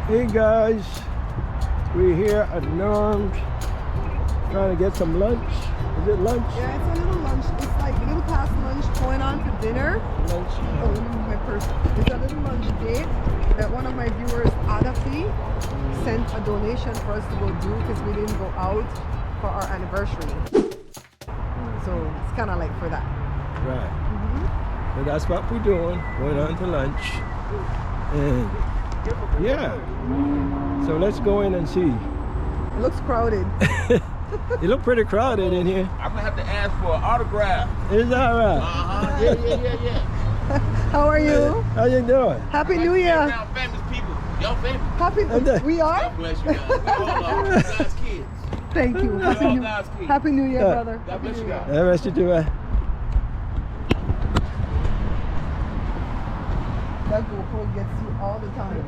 Hey guys, we're here at Norm's trying to get some lunch. Is it lunch? Yeah, it's a little lunch. It's like a little past lunch going on to dinner. Lunch. Oh, let me move my purse. It's a little lunch date that one of my viewers, Adafi, sent a donation for us to go do because we didn't go out for our anniversary. So it's kind of like for that. Right. So that's what we're doing. Going on to lunch. And yeah. So let's go in and see. It looks crowded. You look pretty crowded in here. I'm gonna have to ask for an autograph. Is that right? Yeah. How are you? How you doing? Happy New Year. Around famous people. Y'all famous. Happy. We are. God bless you guys. We all are. We're God's kids. Thank you. We're all God's kids. Happy New Year, brother. God bless you guys. The rest you do it. That GoPro gets you all the time.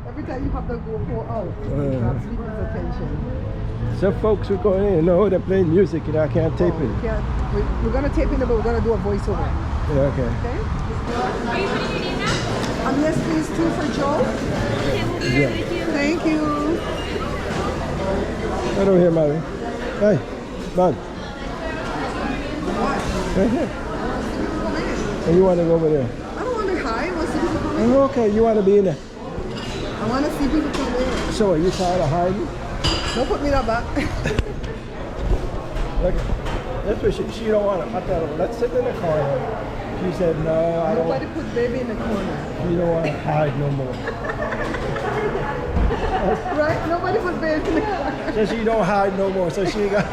Every time you have the GoPro out, it grabs people's attention. Some folks who go in know they're playing music and I can't tape it. We're gonna tape it, but we're gonna do a voiceover. Yeah, okay. Okay? Yes, please, 2 for Joe. Yeah. Thank you. Right over here, Mary. Hey, bud. Right here. And you want to go over there? I don't want to hide. I want to see people come in. Oh, okay, you want to be in there. I want to see people come in. So are you tired of hiding? Don't put me that back. Look, that's what she don't want to. Let's sit in the corner. She said, no, I don't. Nobody put baby in the corner. You don't want to hide no more. Right? Nobody put baby in the corner. So she don't hide no more. So she got.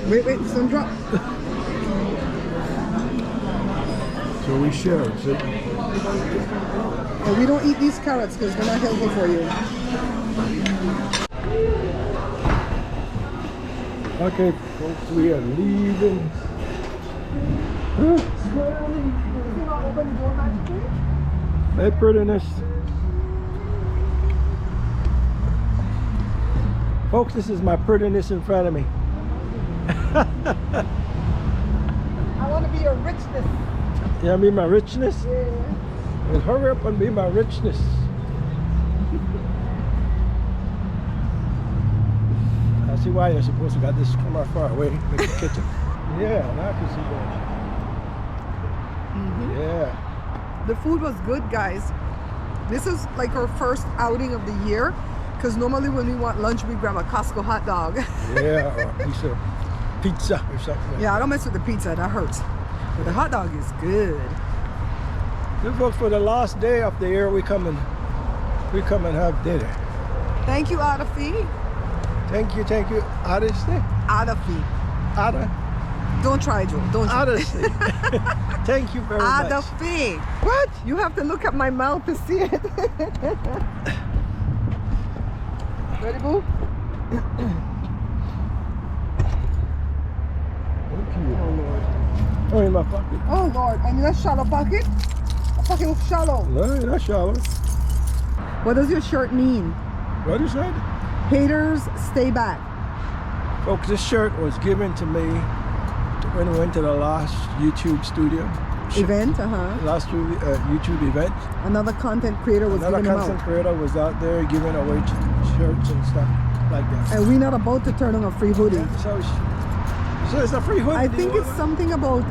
Wait, some drop. So we share. So Oh, we don't eat these carrots because they're not healthy for you. okay, folks, we are leaving. Hey, prettiness. Folks, this is my prettiness in front of me. I want to be your richness. You want to be my richness? Yeah. Well, hurry up and be my richness. I see why you're supposed to got this come out far away, like the kitchen. Yeah, now I can see that. Yeah. The food was good, guys. This is like our first outing of the year because normally when we want lunch, we grab a Costco hot dog. Yeah, or a piece of pizza or something. Yeah, I don't mess with the pizza. That hurts. But the hot dog is good. Good folks, for the last day of the year, we come and have dinner. Thank you, Adafi. Thank you, Odyssey. Adafi. Ada. Don't try, Joe. Don't try. Odyssey. Thank you very much. Adafi. What? You have to look at my mouth to see it. Ready, boo? Thank you. Oh, Lord. Oh, in my pocket. Oh, Lord. I need a shallow pocket. A pocket of shallow. No, that's shallow. What does your shirt mean? What is that? Haters, stay back. Folks, this shirt was given to me when we went to the last YouTube studio. Event, Last YouTube event. Another content creator was Another giving them content out. creator was out there giving away shirts and stuff like that. And we're not about to turn on a free hoodie. So it's a free hoodie. I think it's something about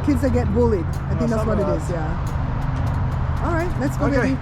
kids that get bullied. I think that's what it something is, yeah. All right, let's go, Okay. baby.